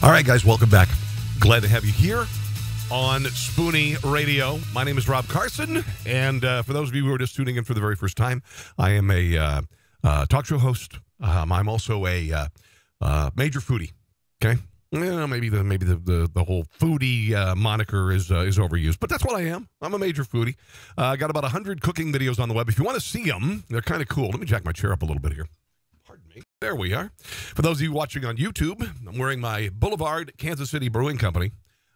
All right, guys, welcome back. Glad to have you here on Spoonie Radio. My name is Rob Carson, and for those of you who are just tuning in for the very first time, I am a talk show host. I'm also a major foodie. Okay, maybe the whole foodie moniker is overused, but that's what I am. I'm a major foodie. I got about 100 cooking videos on the web. If you want to see them, they're kind of cool. Let me jack my chair up a little bit here. Pardon me. There we are. For those of you watching on YouTube, I'm wearing my Boulevard Kansas City Brewing Company.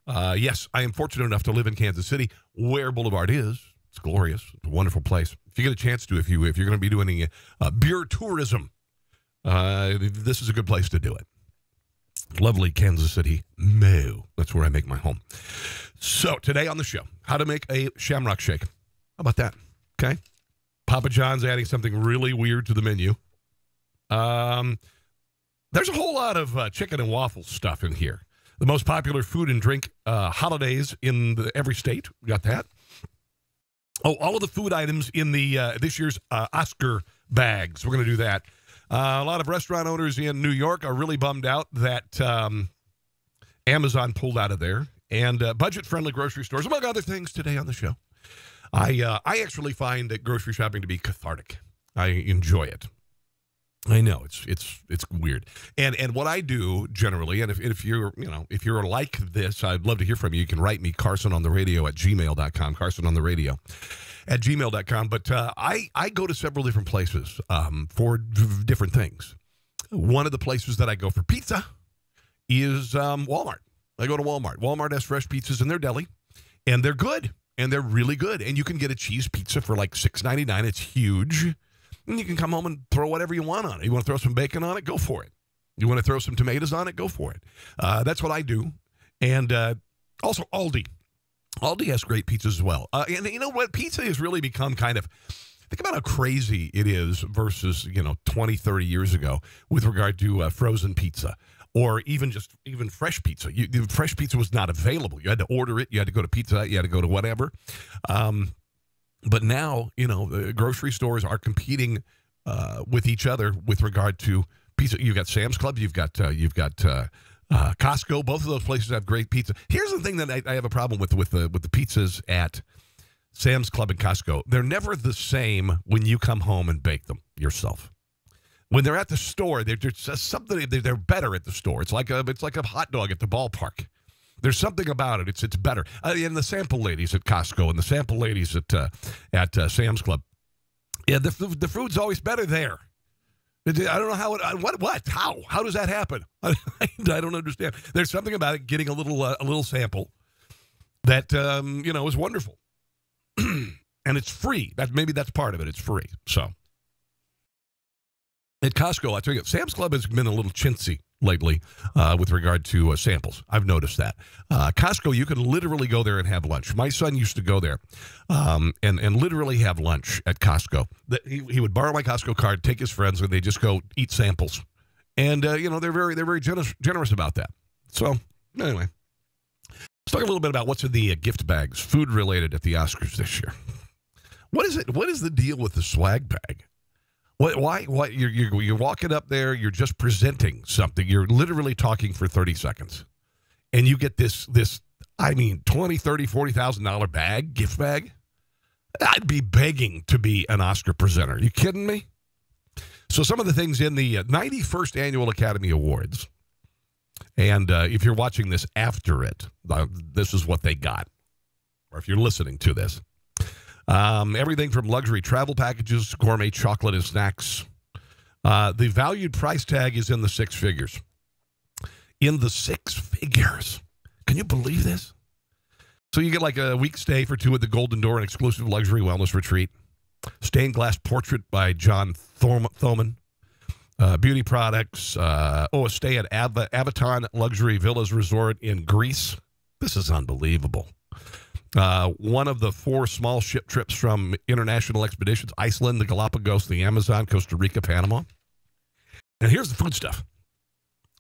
Yes, I am fortunate enough to live in Kansas City, where Boulevard is. It's glorious. It's a wonderful place. If you get a chance to, if you're going to be doing any beer tourism, this is a good place to do it. Lovely Kansas City, Moo. That's where I make my home. So today on the show, how to make a Shamrock Shake. How about that? Okay. Papa John's adding something really weird to the menu. There's a whole lot of chicken and waffle stuff in here. The most popular food and drink holidays in every state. We got that. Oh, all of the food items in the this year's Oscar bags. We're going to do that. A lot of restaurant owners in New York are really bummed out that Amazon pulled out of there. And budget-friendly grocery stores, among other things, today on the show. I actually find that grocery shopping to be cathartic. I enjoy it. I know it's weird, and what I do generally, and if you're like this, I'd love to hear from you. You can write me carsonontheradio@gmail.com, carsonontheradio@gmail.com. But I go to several different places for different things. One of the places that I go for pizza is Walmart. I go to Walmart. Walmart has fresh pizzas in their deli, and they're good, and they're really good. And you can get a cheese pizza for like $6.99. It's huge. And you can come home and throw whatever you want on it. You want to throw some bacon on it? Go for it. You want to throw some tomatoes on it? Go for it. That's what I do. And also Aldi. Aldi has great pizzas as well. And you know what? Pizza has really become kind of, think about how crazy it is versus, 20, 30 years ago with regard to frozen pizza or even fresh pizza. Fresh pizza was not available. You had to order it. You had to go to Pizza Hut. You had to go to whatever. But now, the grocery stores are competing with each other with regard to pizza. You've got Sam's Club. You've got Costco. Both of those places have great pizza. Here's the thing that I have a problem with the pizzas at Sam's Club and Costco. They're never the same when you come home and bake them yourself. When they're at the store, they're just something. They're better at the store. It's like a hot dog at the ballpark. There's something about it. It's better. And the sample ladies at Costco and the sample ladies at Sam's Club. Yeah, the food's always better there. I don't know how how does that happen? I don't understand. There's something about it getting a little sample that is wonderful, and it's free. Maybe that's part of it. It's free. So at Costco, I tell you, Sam's Club has been a little chintzy lately with regard to samples. I've noticed that. Costco, you can literally go there and have lunch. My son used to go there and literally have lunch at Costco. He would borrow my Costco card, take his friends, and they just go eat samples. And they're very generous about that. So anyway, let's talk a little bit about what's in the gift bags, food related at the Oscars this year. What is it? What is the deal with the swag bag? Why? You're walking up there, you're just presenting something. You're literally talking for 30 seconds. And you get this $20,000, $30,000, $40,000 gift bag? I'd be begging to be an Oscar presenter. Are you kidding me? So some of the things in the 91st Annual Academy Awards, and if you're watching this after it, this is what they got. Or if you're listening to this. Everything from luxury travel packages, gourmet chocolate and snacks. The valued price tag is in the six figures. In the six figures. Can you believe this? So you get like a week stay for two at the Golden Door, an exclusive luxury wellness retreat. Stained glass portrait by John Thoman. Beauty products. A stay at Avaton Luxury Villas Resort in Greece. This is unbelievable. One of the 4 small ship trips from international expeditions, Iceland, the Galapagos, the Amazon, Costa Rica, Panama. And here's the food stuff.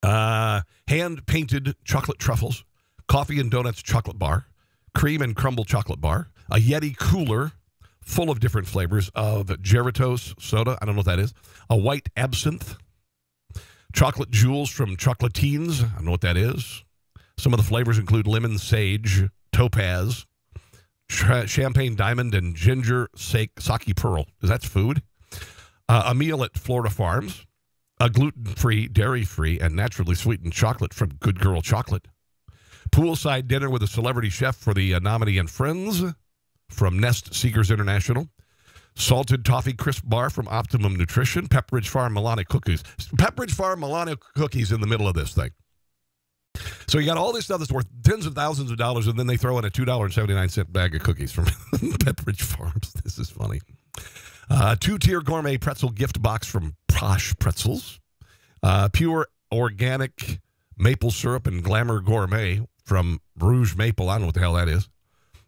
Hand-painted chocolate truffles, coffee and donuts chocolate bar, cream and crumble chocolate bar, a Yeti cooler full of different flavors of Geratos soda, I don't know what that is, a white absinthe, Chocolate Jewels from Chocolatines. I don't know what that is. Some of the flavors include lemon sage, topaz, champagne diamond, and ginger sake pearl. Is that food? A meal at Florida Farms. A gluten-free, dairy-free, and naturally sweetened chocolate from Good Girl Chocolate. Poolside dinner with a celebrity chef for the nominee and friends from Nest Seekers International. Salted toffee crisp bar from Optimum Nutrition. Pepperidge Farm Milano cookies. Pepperidge Farm Milano cookies in the middle of this thing. So you got all this stuff that's worth tens of thousands of dollars, and then they throw in a $2.79 bag of cookies from Pepperidge Farms. This is funny. Two-tier gourmet pretzel gift box from Posh Pretzels. Pure organic maple syrup and glamour gourmet from Rouge Maple. I don't know what the hell that is.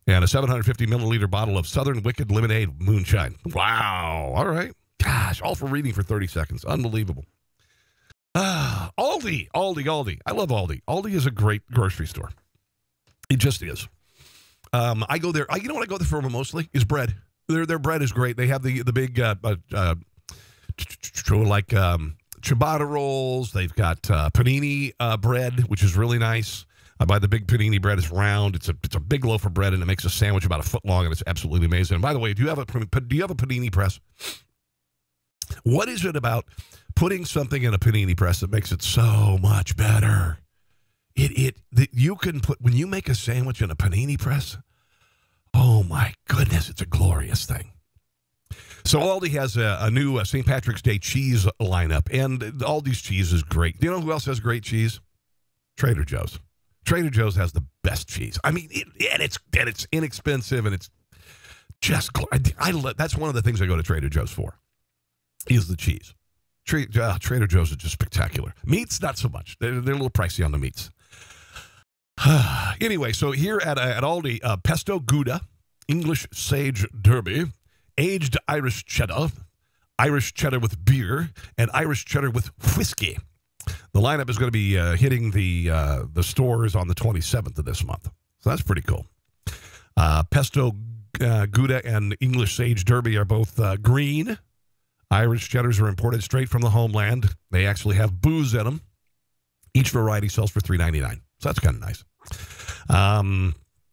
And a 750-milliliter bottle of Southern Wicked Lemonade Moonshine. Wow. All right. Gosh, all for reading for 30 seconds. Unbelievable. Aldi. I love Aldi. Aldi is a great grocery store. It just is. I go there. You know what I go there for mostly? Is bread. Their bread is great. They have the big ciabatta rolls. They've got panini bread, which is really nice. I buy the big panini bread. It's round. It's a big loaf of bread, and it makes a sandwich about a foot long, and it's absolutely amazing. And by the way, do you have a panini press? What is it about putting something in a panini press that makes it so much better? You can put, when you make a sandwich in a panini press, oh my goodness, it's a glorious thing. So Aldi has a new St. Patrick's Day cheese lineup, and Aldi's cheese is great. Do you know who else has great cheese? Trader Joe's. Trader Joe's has the best cheese. I mean, it's inexpensive, and it's just, that's one of the things I go to Trader Joe's for, is the cheese. Trader Joe's is just spectacular. Meats, not so much. They're a little pricey on the meats. Anyway, so here at Aldi, pesto Gouda, English sage derby, aged Irish cheddar with beer, and Irish cheddar with whiskey. The lineup is going to be hitting the stores on the 27th of this month. So that's pretty cool. Pesto Gouda and English Sage Derby are both green. Irish cheddars are imported straight from the homeland. They actually have booze in them. Each variety sells for $3.99. So that's kind of nice.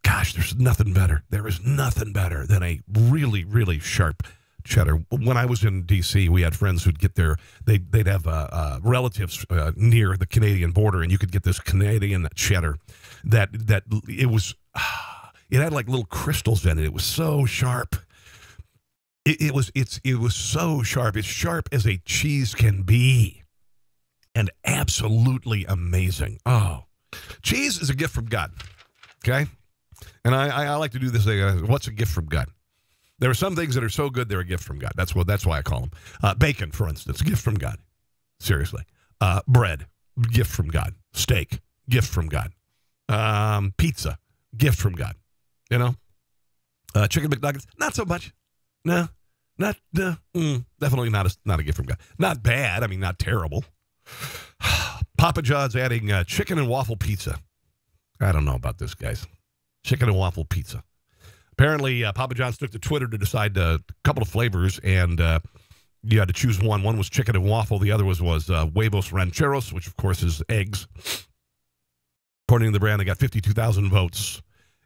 Gosh, there's nothing better. There is nothing better than a really, really sharp cheddar. When I was in D.C., we had friends who'd get their, they'd have relatives near the Canadian border, and you could get this Canadian cheddar that it was, it had like little crystals in it. It was so sharp. It was so sharp. It's sharp as a cheese can be, and absolutely amazing. Oh, cheese is a gift from God. Okay, and I like to do this thing. What's a gift from God? There are some things that are so good they're a gift from God. That's why I call them. Bacon, for instance, gift from God. Seriously. Bread, gift from God. Steak, gift from God. Pizza, gift from God. You know? Chicken McNuggets, not so much. No, definitely not a gift from God. Not bad. I mean, not terrible. Papa John's adding chicken and waffle pizza. I don't know about this, guys. Chicken and waffle pizza. Apparently, Papa John's took to Twitter to decide a couple of flavors, and you had to choose one. One was chicken and waffle. The other was huevos rancheros, which, of course, is eggs. According to the brand, they got 52,000 votes,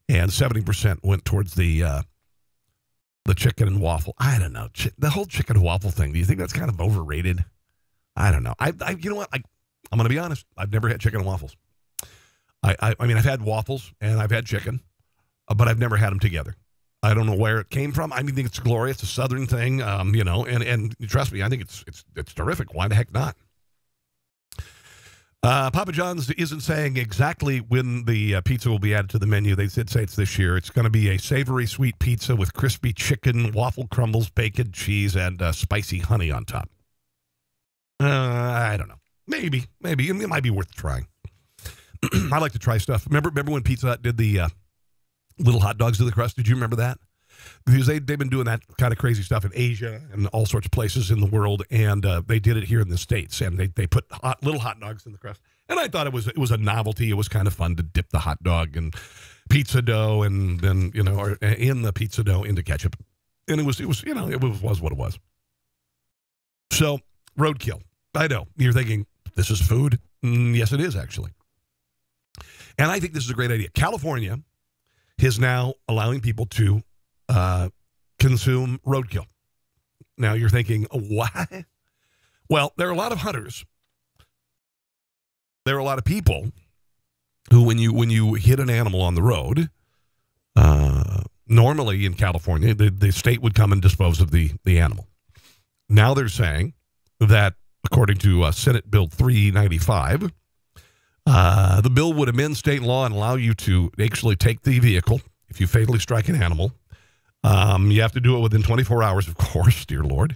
and 70% went towards the chicken and waffle. I don't know. The whole chicken and waffle thing, do you think that's kind of overrated? I don't know. You know what? I'm going to be honest. I've never had chicken and waffles. I mean, I've had waffles, and I've had chicken, but I've never had them together. I don't know where it came from. I mean, I think it's glorious. It's a Southern thing, you know, and trust me, I think it's terrific. Why the heck not? Papa John's isn't saying exactly when the pizza will be added to the menu. They did say it's this year. It's going to be a savory sweet pizza with crispy chicken, waffle crumbles, bacon, cheese, and spicy honey on top. I don't know. Maybe. It might be worth trying. I like to try stuff. Remember when Pizza Hut did the little hot dogs to the crust? Did you remember that? Because they've been doing that kind of crazy stuff in Asia and all sorts of places in the world, and they did it here in the States, and they put little hot dogs in the crust. And I thought it was a novelty. It was kind of fun to dip the hot dog in pizza dough, and then or in the pizza dough into ketchup, and it was what it was. So roadkill. I know you're thinking This is food? Yes, it is, actually. And I think this is a great idea. California is now allowing people to consume roadkill. Now, you're thinking, what? Well, there are a lot of hunters. There are a lot of people who, when you hit an animal on the road, normally in California, the state would come and dispose of the animal. Now they're saying that, according to Senate Bill 395, the bill would amend state law and allow you to actually take the vehicle if you fatally strike an animal. You have to do it within 24 hours, of course, dear Lord.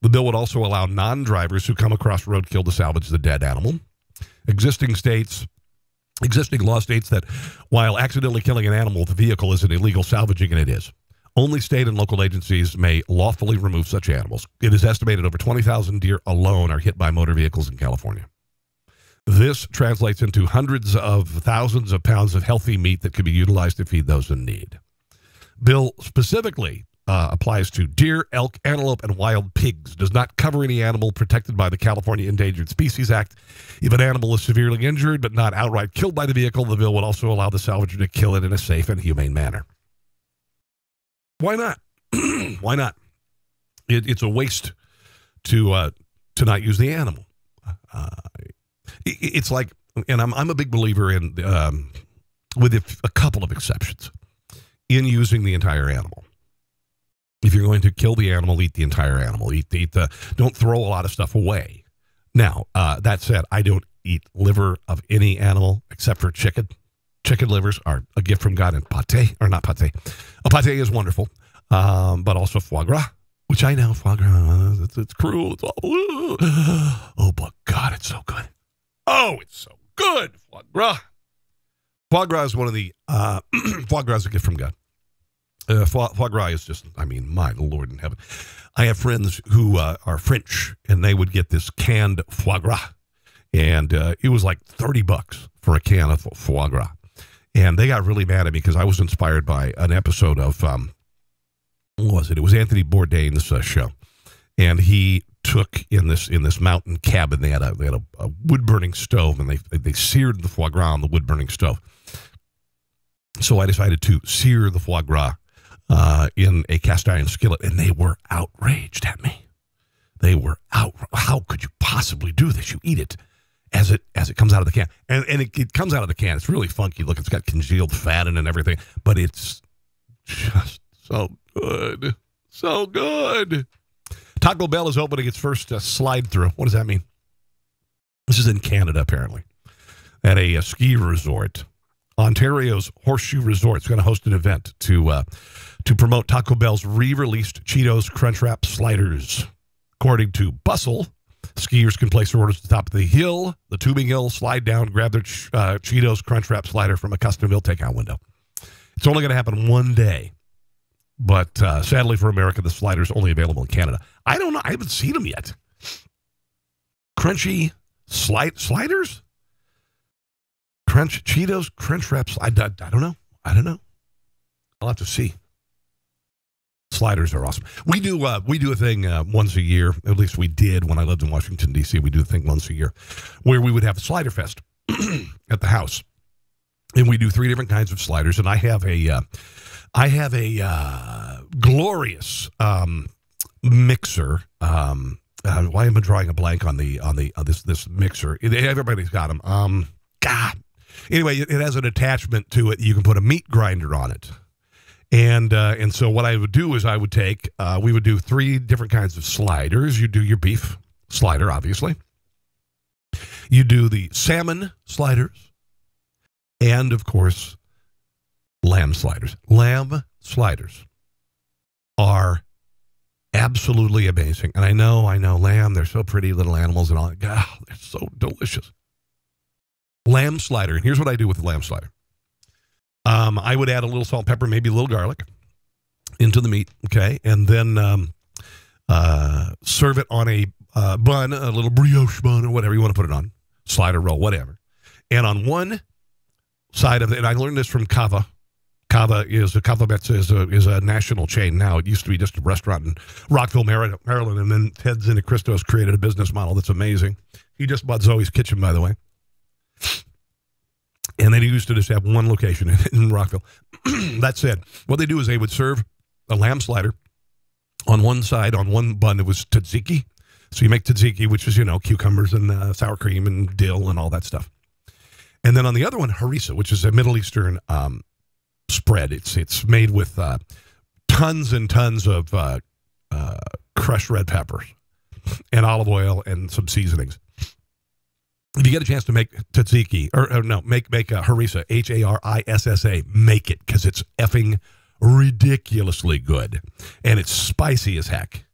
The bill would also allow non-drivers who come across roadkill to salvage the dead animal. Existing law states that while accidentally killing an animal with a vehicle is an illegal salvaging, and it is. Only state and local agencies may lawfully remove such animals. It is estimated over 20,000 deer alone are hit by motor vehicles in California. This translates into hundreds of thousands of pounds of healthy meat that could be utilized to feed those in need. Bill specifically applies to deer, elk, antelope, and wild pigs. Does not cover any animal protected by the California Endangered Species Act. If an animal is severely injured but not outright killed by the vehicle, the bill would also allow the salvager to kill it in a safe and humane manner. Why not? Why not? It's a waste to not use the animal. It's like, and I'm a big believer in, with a couple of exceptions, in using the entire animal. If you're going to kill the animal, eat the entire animal. Don't throw a lot of stuff away. Now, that said, I don't eat liver of any animal except for chicken. Chicken livers are a gift from God, and pate, or not pate. A pate is wonderful, but also foie gras, which I know, foie gras, it's cruel, it's awful. Oh, but God, it's so good. Oh, it's so good, foie gras. Foie gras is one of the, foie gras is a gift from God. Foie gras is just, I mean, my Lord in heaven. I have friends who are French, and they would get this canned foie gras, and it was like $30 for a can of foie gras. And they got really mad at me because I was inspired by an episode of, what was it? It was Anthony Bourdain's show, and he took in this mountain cabin. They had a wood burning stove, and they seared the foie gras on the wood burning stove. So I decided to sear the foie gras in a cast iron skillet, and they were outraged at me. They were out. How could you possibly do this? You eat it as it comes out of the can, and it comes out of the can. It's really funky. Look, it's got congealed fat in it and everything, but it's just so good, so good. Taco Bell is opening its first slide through. What does that mean? This is in Canada, apparently, at a ski resort. Ontario's Horseshoe Resort is going to host an event to promote Taco Bell's re-released Cheetos Crunchwrap Sliders. According to Bustle, skiers can place their orders at the top of the hill, the tubing hill, slide down, grab their Cheetos Crunchwrap Slider from a custom-built takeout window. It's only going to happen one day, but sadly for America, the slider is only available in Canada. I don't know. I haven't seen them yet. Crunchy sliders? Cheetos Crunch Wraps. I don't know. I'll have to see. Sliders are awesome. We do a thing once a year. At least we did when I lived in Washington, D.C. We do a thing once a year where we would have a slider fest at the house, and we do 3 different kinds of sliders. And I have a glorious mixer. Why am I drawing a blank on this mixer? Everybody's got them. God. Anyway, it has an attachment to it. You can put a meat grinder on it. And so what I would do is we would do 3 different kinds of sliders. You do your beef slider, obviously. You do the salmon sliders. And, of course, lamb sliders. Lamb sliders are absolutely amazing. And I know, lamb, they're so pretty little animals and all that. God, they're so delicious. Lamb slider. And here's what I do with the lamb slider. I would add a little salt, pepper, maybe a little garlic into the meat, okay? And then serve it on a bun, a little brioche bun or whatever you want to put it on, slider roll, whatever. And on one side of it, and I learned this from Cava Cava Mezza is a national chain now. It used to be just a restaurant in Rockville, Maryland, and then Ted Zinnicristos created a business model that's amazing. He just bought Zoe's Kitchen, by the way. And then he used to just have one location in Rockville. That said, what they do is they would serve a lamb slider on one side, on one bun, it was tzatziki. So you make tzatziki, which is, cucumbers and sour cream and dill and all that stuff. And then on the other one, harissa, which is a Middle Eastern spread. It's made with tons and tons of crushed red peppers and olive oil and some seasonings. If you get a chance to make tzatziki, make a harissa, Harissa, make it, because it's effing ridiculously good. And it's spicy as heck.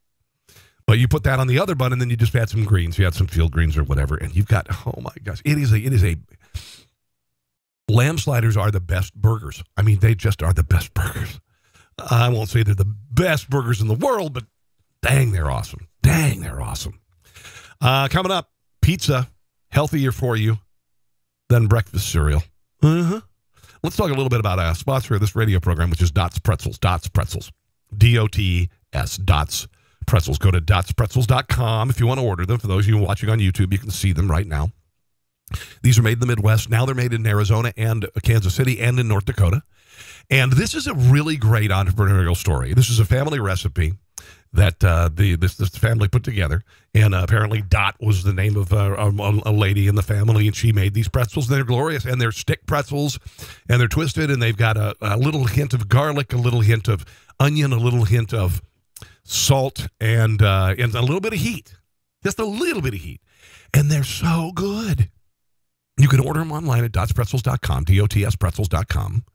But you put that on the other bun, and then you just add some greens. You add some field greens or whatever, and you've got, oh my gosh, it is a lamb sliders are the best burgers. I mean, they just are the best burgers. I won't say they're the best burgers in the world, but dang, they're awesome. Dang, they're awesome. Coming up, pizza. Healthier for you than breakfast cereal. Let's talk a little bit about a sponsor of this radio program, which is Dots Pretzels. Dots Pretzels. D-O-T-S, Dots Pretzels. Go to dotspretzels.com if you want to order them. For those of you watching on YouTube, you can see them right now. These are made in the Midwest. Now they're made in Arizona and Kansas City and in North Dakota. And this is a really great entrepreneurial story. This is a family recipe that this family put together, and apparently Dot was the name of a lady in the family, and she made these pretzels. They're glorious, and they're stick pretzels, and they're twisted, and they've got a little hint of garlic, a little hint of onion, a little hint of salt, and a little bit of heat, just a little bit of heat, and they're so good. You can order them online at dotspretzels.com, dotspretzels.com,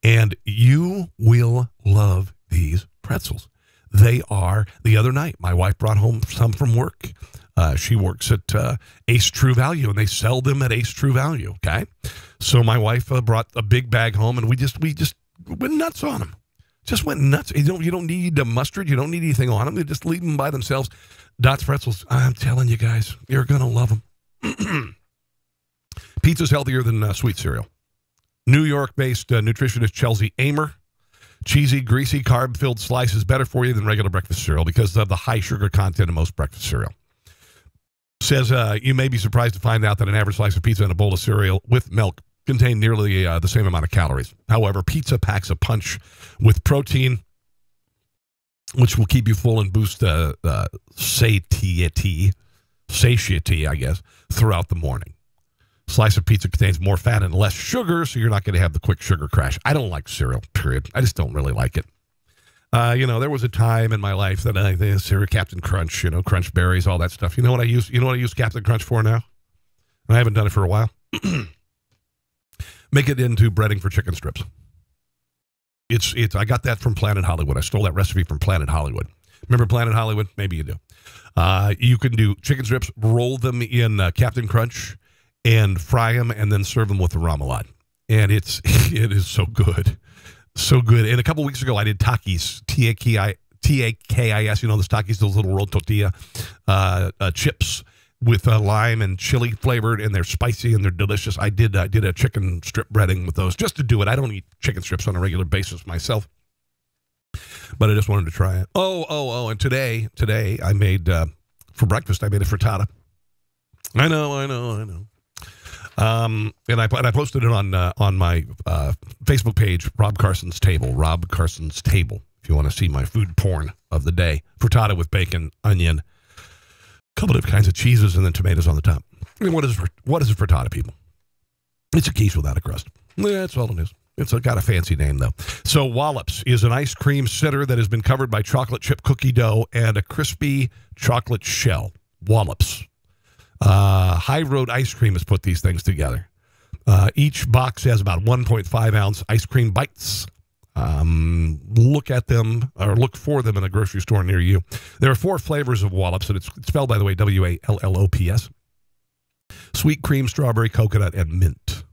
and you will love these pretzels. They are, the other night, my wife brought home some from work. She works at Ace True Value, and they sell them at Ace True Value, okay? So my wife brought a big bag home, and we just went nuts on them. Just went nuts. You don't need the mustard. You don't need anything on them. They just leave them by themselves. Dots Pretzels, I'm telling you guys, you're going to love them. Pizza's healthier than sweet cereal. New York-based nutritionist Chelsea Amer. Cheesy, greasy, carb-filled slice is better for you than regular breakfast cereal because of the high sugar content of most breakfast cereal. Says you may be surprised to find out that an average slice of pizza and a bowl of cereal with milk contain nearly the same amount of calories. However, pizza packs a punch with protein, which will keep you full and boost satiety, I guess, throughout the morning. Slice of pizza contains more fat and less sugar, so you're not going to have the quick sugar crash. I don't like cereal, period. I just don't really like it. There was a time in my life that I cereal, Captain Crunch, Crunch Berries, all that stuff. You know what I use Captain Crunch for now? And I haven't done it for a while. Make it into breading for chicken strips. I got that from Planet Hollywood. I stole that recipe from Planet Hollywood. Remember Planet Hollywood? Maybe you do. You can do chicken strips, roll them in Captain Crunch, and fry them, and then serve them with the remoulade. And it is so good. So good. And a couple weeks ago, I did Takis, Takis, those Takis, those little rolled tortilla chips with lime and chili flavored, and they're spicy and they're delicious. I did a chicken strip breading with those just to do it. I don't eat chicken strips on a regular basis myself, but I just wanted to try it. And today I made, for breakfast, I made a frittata. I know. And I posted it on my Facebook page, Rob Carson's Table, if you want to see my food porn of the day. Frittata with bacon, onion, a couple of kinds of cheeses, and then tomatoes on the top. I mean, what is a frittata, people? It's a quiche without a crust. That's all it is. It's got a fancy name, though. So Wallops is an ice cream sitter that has been covered by chocolate chip cookie dough and a crispy chocolate shell. Wallops. High Road Ice Cream has put these things together. Each box has about 1.5 ounce ice cream bites. Look at them or look for them in a grocery store near you. There are 4 flavors of Wallops, and it's spelled, by the way, Wallops. Sweet cream, strawberry, coconut, and mint.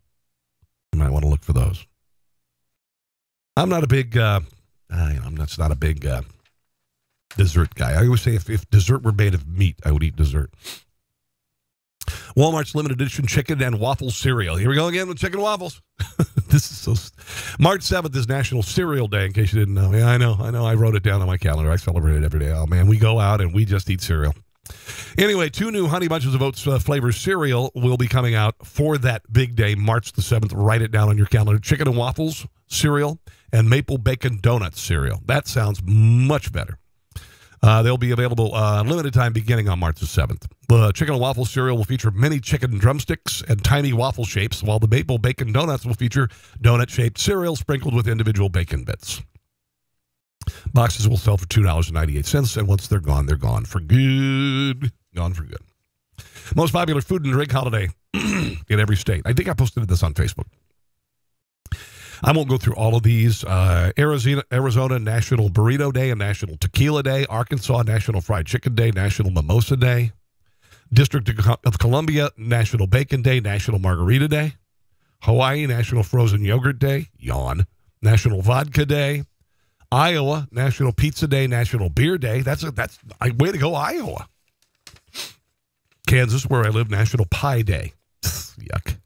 You might want to look for those. I'm not a big, I'm not a big dessert guy. I always say if dessert were made of meat, I would eat dessert. Walmart's limited edition chicken and waffle cereal. Here we go again with chicken waffles. March 7th is National Cereal Day, in case you didn't know. Yeah, I know. I wrote it down on my calendar. I celebrate it every day. Oh, man, we go out and we just eat cereal. Anyway, 2 new Honey Bunches of Oats flavor cereal will be coming out for that big day, March the 7th. Write it down on your calendar. Chicken and Waffles cereal and Maple Bacon Donuts cereal. That sounds much better. They'll be available limited time beginning on March the 7th. The Chicken and Waffle cereal will feature mini chicken drumsticks and tiny waffle shapes, while the Maple Bacon Donuts will feature donut-shaped cereal sprinkled with individual bacon bits. Boxes will sell for $2.98, and once they're gone for good. Gone for good. Most popular food and drink holiday in every state. I think I posted this on Facebook. I won't go through all of these. Arizona National Burrito Day and National Tequila Day. Arkansas National Fried Chicken Day, National Mimosa Day. District of Columbia National Bacon Day, National Margarita Day. Hawaii National Frozen Yogurt Day. Yawn. National Vodka Day. Iowa National Pizza Day, National Beer Day. That's way to go, Iowa. Kansas, where I live, National Pie Day. Yuck.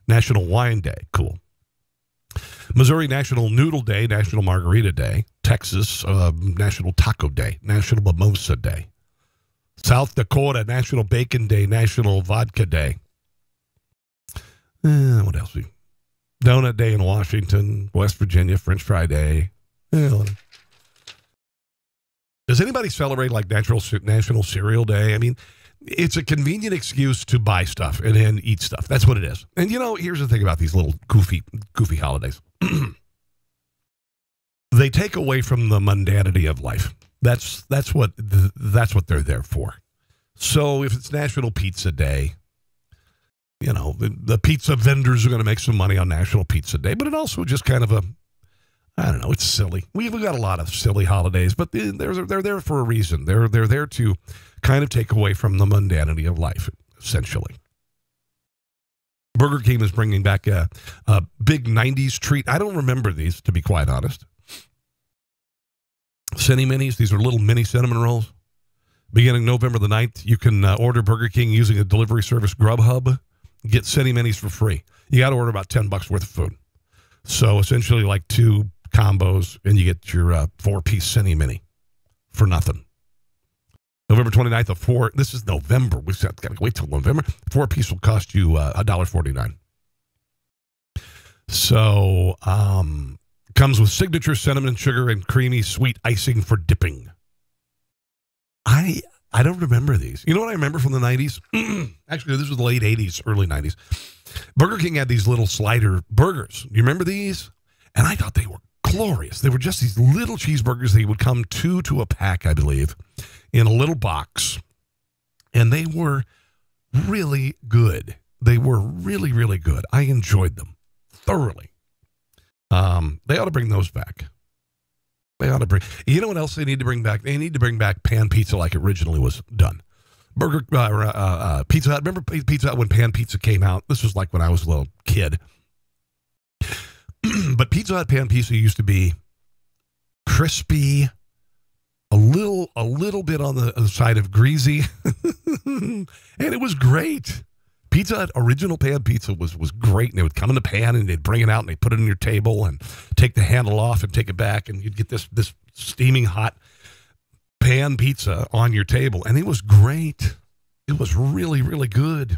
National Wine Day. Cool. Missouri National Noodle Day, National Margarita Day. Texas National Taco Day, National Mimosa Day. South Dakota National Bacon Day, National Vodka Day. What else? Donut Day in Washington, West Virginia, French Fry Day. Does anybody celebrate like National Cereal Day? I mean, it's a convenient excuse to buy stuff and then eat stuff. That's what it is. And here's the thing about these little goofy holidays. They take away from the mundanity of life. That's what they're there for. So if it's National Pizza Day, the pizza vendors are going to make some money on National Pizza Day, but it also just kind of I don't know, it's silly. We've got a lot of silly holidays, but they're there for a reason. They're there to kind of take away from the mundanity of life, essentially. Burger King is bringing back a big 90s treat. I don't remember these, to be quite honest. Cinny Minis, these are little mini cinnamon rolls. Beginning November the 9th, you can order Burger King using a delivery service, Grubhub. Get Cinny Minis for free. You got to order about $10 worth of food. So essentially like 2 combos, and you get your 4-piece Cinny Mini for nothing. November 29th, this is November. We've got to wait till November. 4-piece will cost you $1.49. So, comes with signature cinnamon, sugar, and creamy sweet icing for dipping. I don't remember these. You know what I remember from the 90s? Actually, this was the late 80s, early 90s. Burger King had these little slider burgers. You remember these? And I thought they were glorious. They were just these little cheeseburgers. They would come 2 to a pack, I believe, in a little box. And they were really good. They were really, really good. I enjoyed them thoroughly. They ought to bring those back. They ought to bring. You know what else they need to bring back? They need to bring back pan pizza like it originally was done. Pizza Hut. Remember Pizza Hut when pan pizza came out? This was like when I was a little kid. But Pizza Hut pan pizza used to be crispy, a little bit on the side of greasy, and it was great. Pizza Hut original pan pizza was great, and it would come in the pan, and they'd bring it out, and they'd put it on your table, and take the handle off, and take it back, and you'd get this steaming hot pan pizza on your table, and it was great. It was really, really good.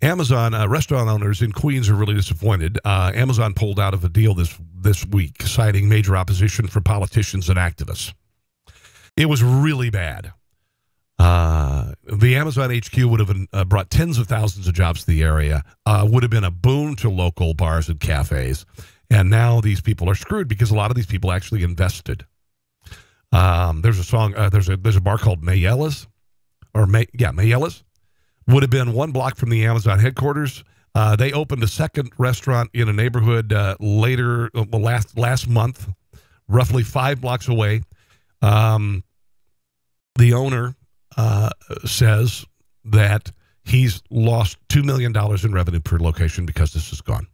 Amazon restaurant owners in Queens are really disappointed. Amazon pulled out of a deal this week, citing major opposition from politicians and activists. It was really bad. The Amazon HQ would have brought tens of thousands of jobs to the area, would have been a boon to local bars and cafes, and now these people are screwed because a lot of these people actually invested. There's a bar called Mayella's, Mayella's. Would have been 1 block from the Amazon headquarters. They opened a second restaurant in a neighborhood last month, roughly 5 blocks away. The owner says that he's lost $2 million in revenue per location because this is gone.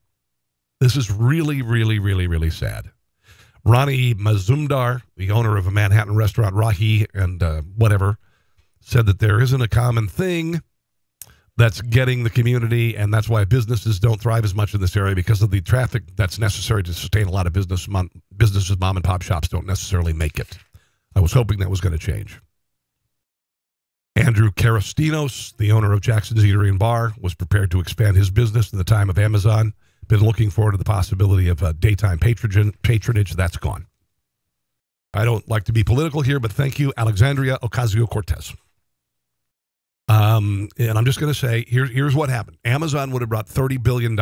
This is really, really, really, really sad. Ronnie Mazumdar, the owner of a Manhattan restaurant, Rahi and whatever, said that there isn't a common thing, that's getting the community, and that's why businesses don't thrive as much in this area because of the traffic that's necessary to sustain a lot of businesses. Mom and pop shops don't necessarily make it. I was hoping that was going to change. Andrew Karastinos, the owner of Jackson's Eatery and Bar, was prepared to expand his business in the time of Amazon. Been looking forward to the possibility of daytime patronage. That's gone. I don't like to be political here, but thank you, Alexandria Ocasio-Cortez. And I'm just going to say, here's what happened. Amazon would have brought $30 billion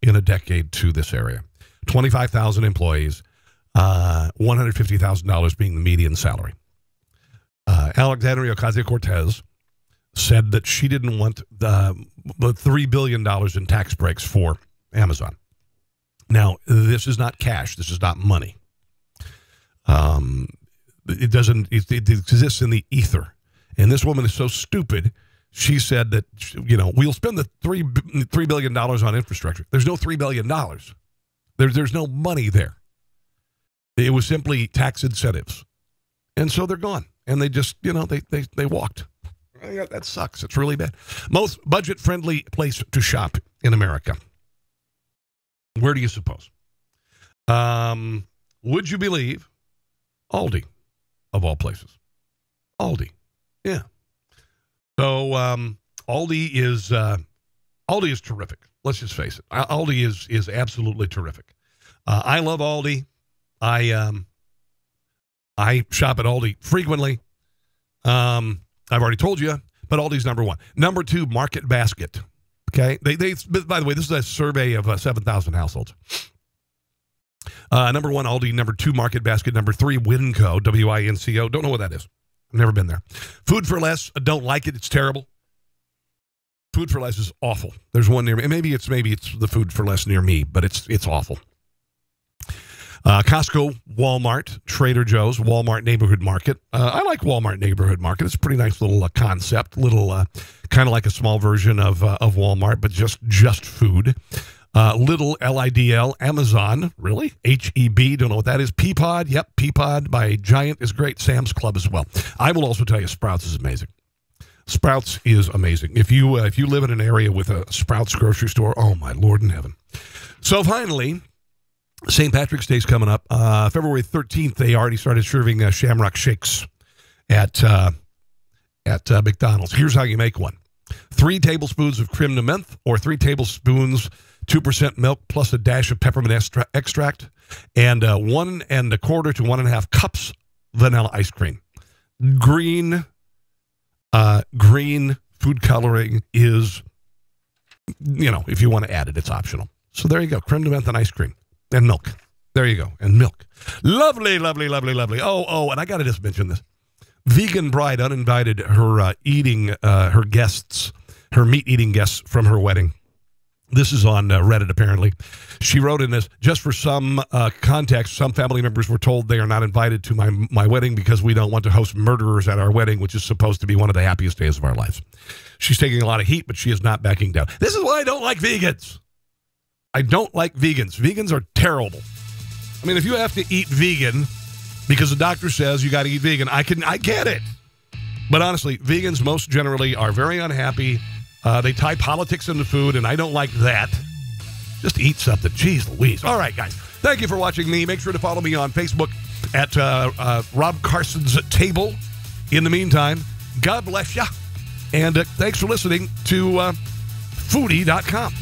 in a decade to this area. 25,000 employees, $150,000 being the median salary. Alexandria Ocasio-Cortez said that she didn't want the $3 billion in tax breaks for Amazon. Now, this is not cash. This is not money. It exists in the ether. And this woman is so stupid, she said that, we'll spend the $3 billion on infrastructure. There's no $3 billion. There's no money there. It was simply tax incentives. And so they're gone. And they just, they walked. That sucks. It's really bad. Most budget-friendly place to shop in America. Where do you suppose? Would you believe Aldi, of all places? Aldi. Yeah. So Aldi is terrific. Let's just face it. Aldi is absolutely terrific. I love Aldi. I shop at Aldi frequently. I've already told you, but Aldi's number one. Number two, Market Basket. Okay. By the way, this is a survey of 7,000 households. Number one, Aldi. Number two, Market Basket. Number three, Winco, W-I-N-C-O. Don't know what that is. I've never been there. Food for Less. I don't like it. It's terrible. Food for Less is awful. There's one near me. Maybe it's the Food for Less near me, but it's awful. Costco, Walmart, Trader Joe's, Walmart Neighborhood Market. I like Walmart Neighborhood Market. It's a pretty nice little concept, kind of like a small version of Walmart, but just food. Little, Lidl, Amazon, really? H-E-B, don't know what that is. Peapod, yep, Peapod by Giant is great. Sam's Club as well. I will also tell you, Sprouts is amazing. Sprouts is amazing. If you live in an area with a Sprouts grocery store, oh my Lord in heaven. So finally, St. Patrick's Day is coming up. February 13th, they already started serving Shamrock Shakes at McDonald's. Here's how you make one. 3 tablespoons of creme de menthe or 3 tablespoons 2% milk plus a dash of peppermint extract, and 1 1/4 to 1 1/2 cups vanilla ice cream. Green food coloring is, if you want to add it, it's optional. So there you go, creme de menthe and ice cream and milk. There you go, and milk. Lovely, lovely, lovely, lovely. Oh, and I got to just mention this. Vegan bride uninvited her meat eating guests from her wedding. This is on Reddit, apparently. She wrote in this, just for some context, some family members were told they are not invited to my wedding because we don't want to host murderers at our wedding, which is supposed to be one of the happiest days of our lives. She's taking a lot of heat, but she is not backing down. This is why I don't like vegans. I don't like vegans. Vegans are terrible. I mean, if you have to eat vegan because the doctor says you got to eat vegan, I get it. But honestly, vegans most generally are very unhappy. They tie politics into food, and I don't like that. Just eat something. Jeez Louise. All right, guys. Thank you for watching me. Make sure to follow me on Facebook at Rob Carson's Table. In the meantime, God bless ya. And thanks for listening to Foodie.com.